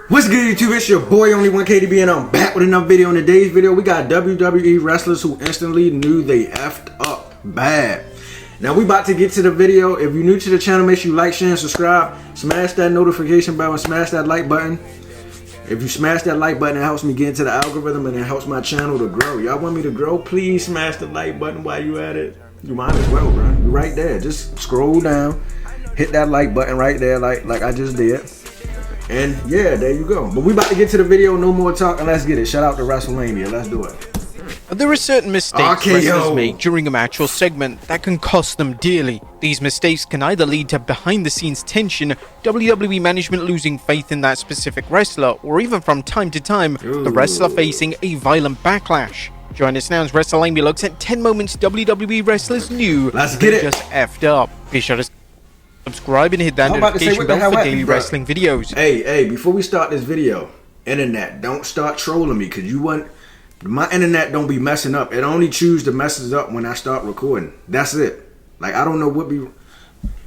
What's good, YouTube? It's your boy Only One KDB, and I'm back with another video. In today's video, we got WWE wrestlers who instantly knew they effed up bad. Now we about to get to the video. If you're new to the channel, make sure you like, share, and subscribe. Smash that notification bell and smash that like button. If you smash that like button, it helps me get into the algorithm and it helps my channel to grow. Y'all want me to grow? Please smash the like button while you at it. You might as well, bro. You right there. Just scroll down, hit that like button right there, like I just did. And yeah, there you go. But we about to get to the video. No more talking. Let's get it. Shout out to WrestleMania. Let's do it. There are certain mistakes wrestlers make during a match or segment that can cost them dearly. These mistakes can either lead to behind-the-scenes tension, WWE management losing faith in that specific wrestler, or even from time to time, the wrestler facing a violent backlash. Join us now as WrestleMania looks at 10 moments WWE wrestlers knew just effed up. Be sure to subscribe and hit that notification bell for daily wrestling videos. Hey, before we start this video, internet, don't start trolling me, because you want... My internet don't be messing up. It only choose to messes up when I start recording. That's it. Like, I don't know what be...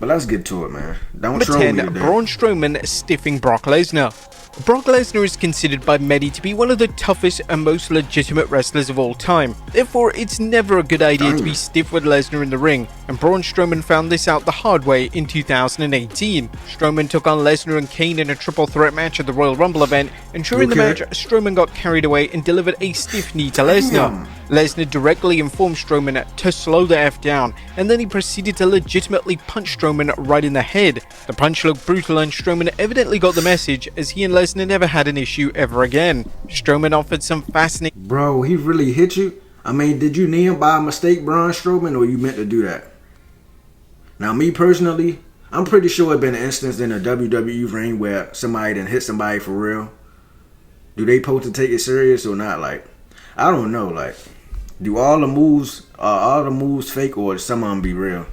But let's get to it, man. Don't troll me today. Braun Strowman stiffing Brock Lesnar. Brock Lesnar is considered by many to be one of the toughest and most legitimate wrestlers of all time. Therefore, it's never a good idea to be stiff with Lesnar in the ring, and Braun Strowman found this out the hard way in 2018. Strowman took on Lesnar and Kane in a triple threat match at the Royal Rumble event, and during the match, Strowman got carried away and delivered a stiff knee to Lesnar. Lesnar directly informed Strowman to slow the F down, and then he proceeded to legitimately punch Strowman right in the head. The punch looked brutal, and Strowman evidently got the message, as he and Lesnar never had an issue ever again. Strowman offered some fascinating... Bro, he really hit you? I mean, did you knee him by mistake, Braun Strowman, or you meant to do that? Now, me personally, I'm pretty sure it's been an instance in a WWE ring where somebody done hit somebody for real. Do they supposed to take it serious or not? Like, I don't know, like... Do all the moves fake, or some of them be real?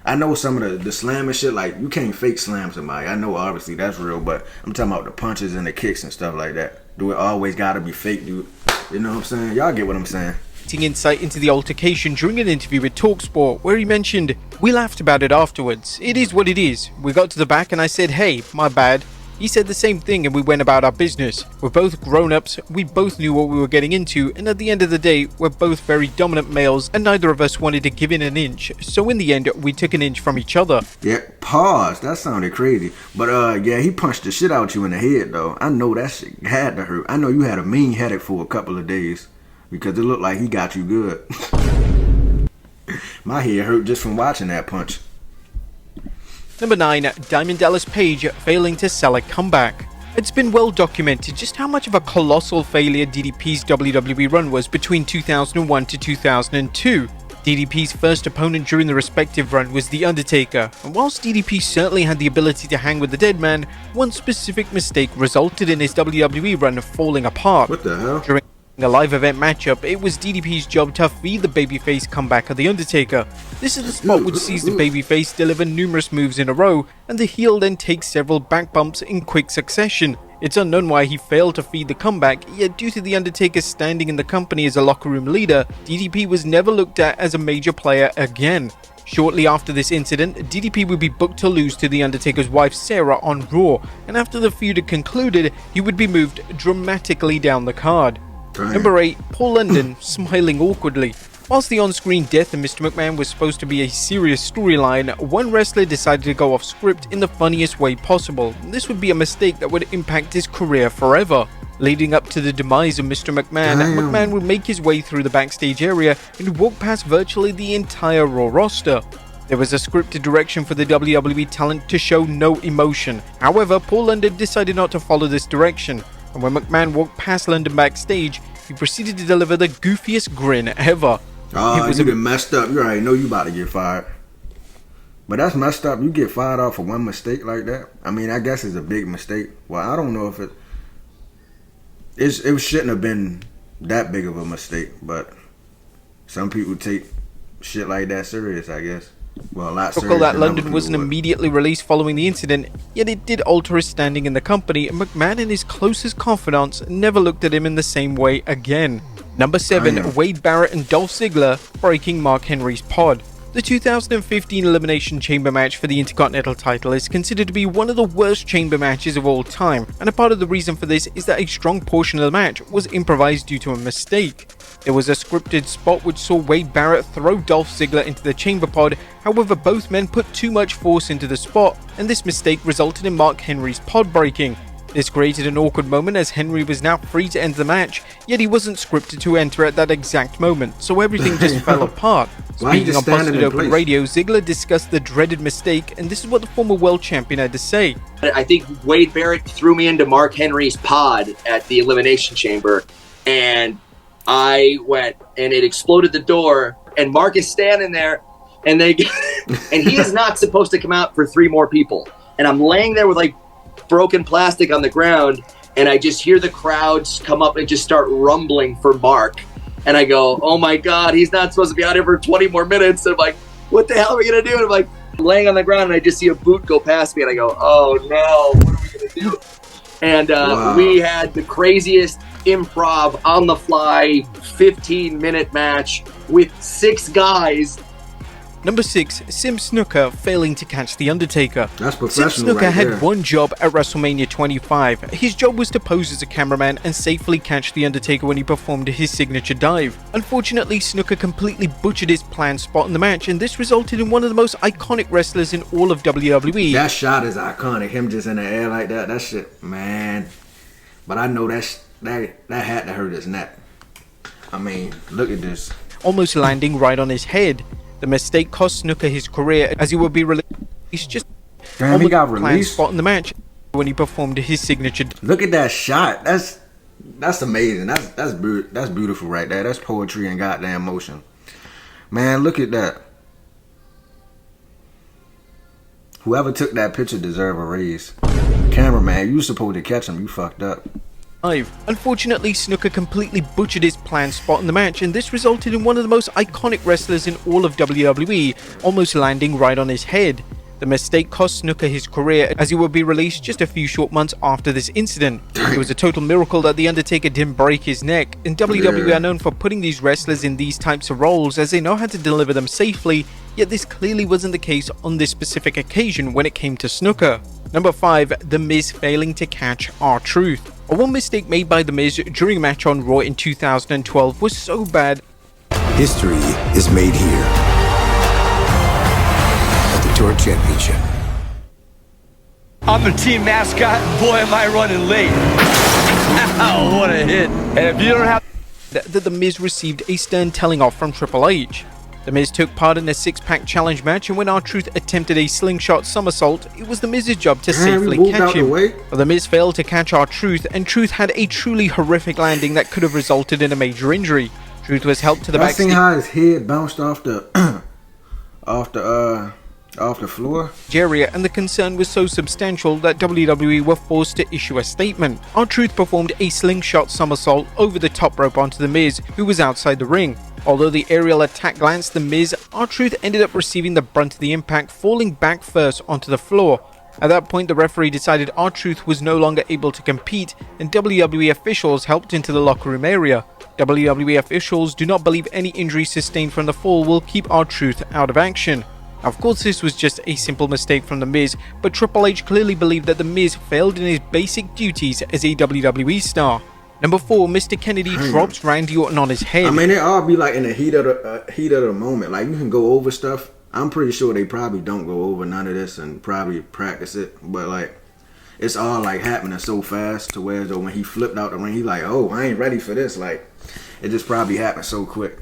I know some of the slam and shit, like, you can't fake slam somebody. I know obviously that's real, but I'm talking about the punches and the kicks and stuff like that. Do it always gotta be fake, dude? You know what I'm saying? Y'all get what I'm saying. Insight into the altercation during an interview with TalkSport, where he mentioned, "We laughed about it afterwards. It is what it is. We got to the back and I said, hey, my bad. He said the same thing and we went about our business. We're both grown-ups, we both knew what we were getting into, and at the end of the day, we're both very dominant males and neither of us wanted to give in an inch. So in the end, we took an inch from each other." Yeah, pause. That sounded crazy. But yeah, he punched the shit out you in the head, though. I know that shit had to hurt. I know you had a mean headache for a couple of days because it looked like he got you good. My head hurt just from watching that punch. Number 9. Diamond Dallas Page failing to sell a comeback. It's been well documented just how much of a colossal failure DDP's WWE run was between 2001 to 2002. DDP's first opponent during the respective run was The Undertaker, and whilst DDP certainly had the ability to hang with the dead man, one specific mistake resulted in his WWE run falling apart. What the hell? During a live event matchup, it was DDP's job to feed the babyface comeback of The Undertaker. This is the spot which sees the babyface deliver numerous moves in a row, and the heel then takes several back bumps in quick succession. It's unknown why he failed to feed the comeback, yet due to The Undertaker's standing in the company as a locker room leader, DDP was never looked at as a major player again. Shortly after this incident, DDP would be booked to lose to The Undertaker's wife Sarah on Raw, and after the feud had concluded, he would be moved dramatically down the card. Number 8. Paul London smiling awkwardly. Whilst the on-screen death of Mr. McMahon was supposed to be a serious storyline, one wrestler decided to go off script in the funniest way possible. This would be a mistake that would impact his career forever. Leading up to the demise of Mr. McMahon, McMahon would make his way through the backstage area and walk past virtually the entire Raw roster. There was a scripted direction for the WWE talent to show no emotion. However, Paul London decided not to follow this direction, and when McMahon walked past London backstage, he proceeded to deliver the goofiest grin ever. Oh, you been messed up. You already know you about to get fired. But that's messed up. You get fired off for one mistake like that. I mean, I guess it's a big mistake. Well, I don't know if it shouldn't have been that big of a mistake, but some people take shit like that serious, I guess. Well, a lot serious. That London wasn't immediately released following the incident, yet it did alter his standing in the company, and McMahon and his closest confidants never looked at him in the same way again. Number 7. Wade Barrett and Dolph Ziggler breaking Mark Henry's pod. The 2015 Elimination Chamber match for the Intercontinental title is considered to be one of the worst chamber matches of all time, and a part of the reason for this is that a strong portion of the match was improvised due to a mistake. There was a scripted spot which saw Wade Barrett throw Dolph Ziggler into the chamber pod, however both men put too much force into the spot, and this mistake resulted in Mark Henry's pod breaking. This created an awkward moment as Henry was now free to enter the match, yet he wasn't scripted to enter at that exact moment, so everything just fell apart. Speaking on Busted Open Radio, Ziggler discussed the dreaded mistake, and this is what the former world champion had to say. I think Wade Barrett threw me into Mark Henry's pod at the Elimination Chamber, and I went, and it exploded the door, and Mark is standing there, and and he is not supposed to come out for 3 more people. And I'm laying there with like broken plastic on the ground, and I just hear the crowds come up and just start rumbling for Mark. And I go, oh my God, he's not supposed to be out here for 20 more minutes. And I'm like, what the hell are we going to do? And I'm like laying on the ground, and I just see a boot go past me, and I go, oh no, what are we going to do? And wow. We had the craziest improv on the fly 15-minute match with 6 guys. Number 6, Sim Snuka failing to catch The Undertaker. That's professional. Sim Snuka right had there. one job at WrestleMania 25. His job was to pose as a cameraman and safely catch The Undertaker when he performed his signature dive. Unfortunately, Snuka completely butchered his planned spot in the match, and this resulted in one of the most iconic wrestlers in all of WWE. That shot is iconic. Him just in the air like that. That shit, man. But I know that had to hurt his neck. I mean, look at this. Almost landing right on his head. The mistake cost Snuka his career, as he would be released just damn, he got released spot in the match when he performed his signature. Look at that shot. That's amazing. That's beautiful right there. That's poetry and goddamn motion. Man, look at that. Whoever took that picture deserve a raise. Cameraman, you supposed to catch him. You fucked up. Unfortunately, Snuka completely butchered his planned spot in the match, and this resulted in one of the most iconic wrestlers in all of WWE, almost landing right on his head. The mistake cost Snuka his career, as he would be released just a few short months after this incident. It was a total miracle that The Undertaker didn't break his neck, and WWE are known for putting these wrestlers in these types of roles as they know how to deliver them safely, yet this clearly wasn't the case on this specific occasion when it came to Snuka. Number 5, The Miz failing to catch R-Truth. One mistake made by The Miz during a match on Raw in 2012 was so bad. History is made here at the Tour Championship. I'm the team mascot, and boy am I running late. Ow, what a hit. And if you don't have... That The Miz received a stern telling off from Triple H. The Miz took part in a 6-pack challenge match, and when R-Truth attempted a slingshot somersault, it was The Miz's job to safely catch him. But The Miz failed to catch R-Truth, and Truth had a truly horrific landing that could have resulted in a major injury. Truth was helped to the backstage. Seen how his head bounced off the floor area, and the concern was so substantial that WWE were forced to issue a statement. R-Truth performed a slingshot somersault over the top rope onto The Miz, who was outside the ring. Although the aerial attack glanced The Miz, R-Truth ended up receiving the brunt of the impact, falling back first onto the floor. At that point, the referee decided R-Truth was no longer able to compete, and WWE officials helped into the locker room area. WWE officials do not believe any injury sustained from the fall will keep R-Truth out of action. Of course, this was just a simple mistake from The Miz, but Triple H clearly believed that The Miz failed in his basic duties as a WWE star. Number 4, Mr. Kennedy drops Randy Orton on his head. I mean, they all be like in the heat of the moment. Like, you can go over stuff. I'm pretty sure they probably don't go over none of this and probably practice it. But like, it's all like happening so fast to where though when he flipped out the ring, he like, oh, I ain't ready for this. Like, it just probably happened so quick.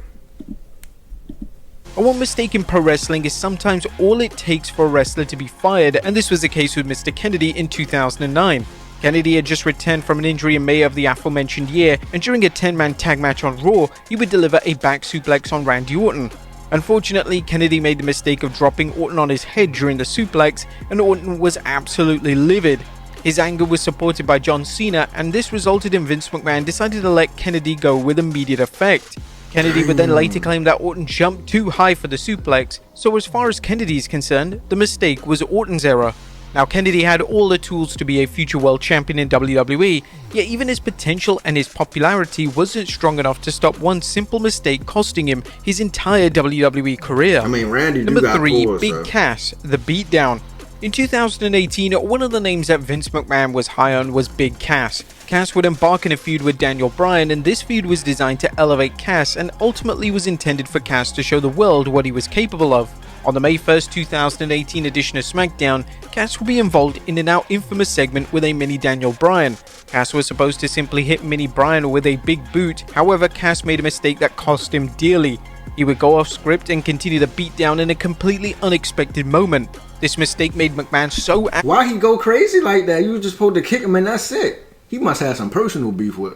One mistake in pro wrestling is sometimes all it takes for a wrestler to be fired, and this was the case with Mr. Kennedy in 2009. Kennedy had just returned from an injury in May of the aforementioned year, and during a 10-man tag match on Raw, he would deliver a back suplex on Randy Orton. Unfortunately, Kennedy made the mistake of dropping Orton on his head during the suplex, and Orton was absolutely livid. His anger was supported by John Cena, and this resulted in Vince McMahon deciding to let Kennedy go with immediate effect. Kennedy would then later claim that Orton jumped too high for the suplex, so as far as Kennedy is concerned, the mistake was Orton's error. Now, Kennedy had all the tools to be a future world champion in WWE, yet even his potential and his popularity wasn't strong enough to stop one simple mistake costing him his entire WWE career. I mean, Randy do Number got 3, pulled, Big so. Cass, the beatdown. In 2018, one of the names that Vince McMahon was high on was Big Cass. Cass would embark in a feud with Daniel Bryan, and this feud was designed to elevate Cass and ultimately was intended for Cass to show the world what he was capable of. On the May 1st, 2018 edition of SmackDown, Cass will be involved in a now infamous segment with a mini Daniel Bryan. Cass was supposed to simply hit mini Bryan with a big boot, however Cass made a mistake that cost him dearly. He would go off script and continue the beatdown in a completely unexpected moment. This mistake made McMahon so angry. Why he go crazy like that? You was just supposed to kick him and that's it. He must have some personal beef with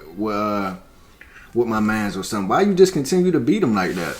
my mans or something. Why you just continue to beat him like that?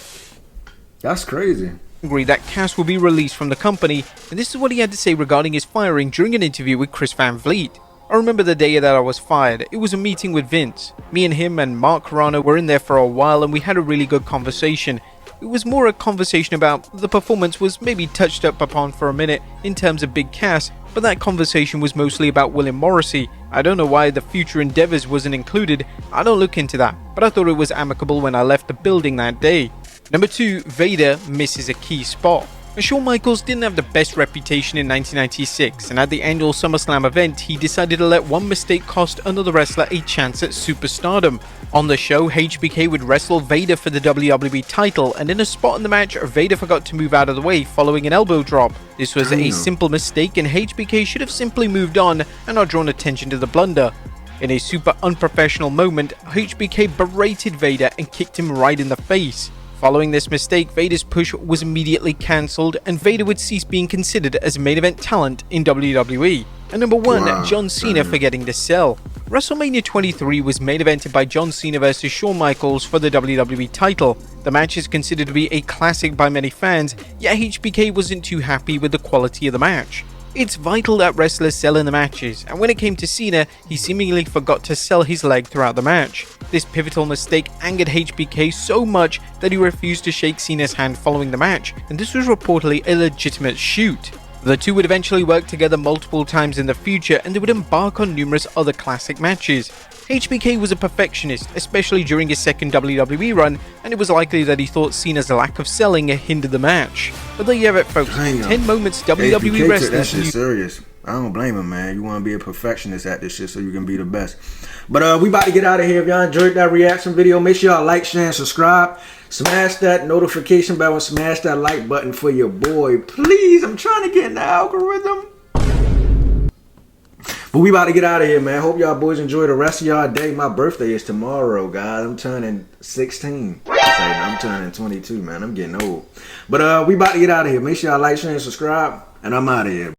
That's crazy. That Cass will be released from the company, and this is what he had to say regarding his firing during an interview with Chris Van Vliet. I remember the day that I was fired. It was a meeting with Vince. Me and him and Mark Carrano were in there for a while and we had a really good conversation. It was more a conversation about the performance was maybe touched up upon for a minute in terms of Big Cass, but that conversation was mostly about William Morrissey. I don't know why the future endeavors wasn't included. I don't look into that, but I thought it was amicable when I left the building that day. Number 2, Vader misses a key spot. Shawn Michaels didn't have the best reputation in 1996, and at the annual SummerSlam event, he decided to let one mistake cost another wrestler a chance at superstardom. On the show, HBK would wrestle Vader for the WWE title, and in a spot in the match, Vader forgot to move out of the way following an elbow drop. This was a simple mistake, and HBK should have simply moved on and not drawn attention to the blunder. In a super unprofessional moment, HBK berated Vader and kicked him right in the face. Following this mistake, Vader's push was immediately cancelled and Vader would cease being considered as main event talent in WWE. And number 1, John Cena forgetting to sell. WrestleMania 23 was main evented by John Cena vs Shawn Michaels for the WWE title. The match is considered to be a classic by many fans, yet HBK wasn't too happy with the quality of the match. It's vital that wrestlers sell in the matches, and when it came to Cena, he seemingly forgot to sell his leg throughout the match. This pivotal mistake angered HBK so much that he refused to shake Cena's hand following the match, and this was reportedly a legitimate shoot. The two would eventually work together multiple times in the future, and they would embark on numerous other classic matches. HBK was a perfectionist, especially during his second WWE run, and it was likely that he thought Cena's lack of selling hindered the match. But there you have it, folks. 10 moments WWE wrestlers. That shit serious. I don't blame him, man. You want to be a perfectionist at this shit so you can be the best. But we about to get out of here. If y'all enjoyed that reaction video, make sure y'all like, share, and subscribe. Smash that notification bell and smash that like button for your boy. Please, I'm trying to get in the algorithm. But we about to get out of here, man. Hope y'all boys enjoy the rest of y'all day. My birthday is tomorrow, guys. I'm turning 16. I'm turning 22, man. I'm getting old. But we about to get out of here. Make sure y'all like, share, and subscribe. And I'm out of here.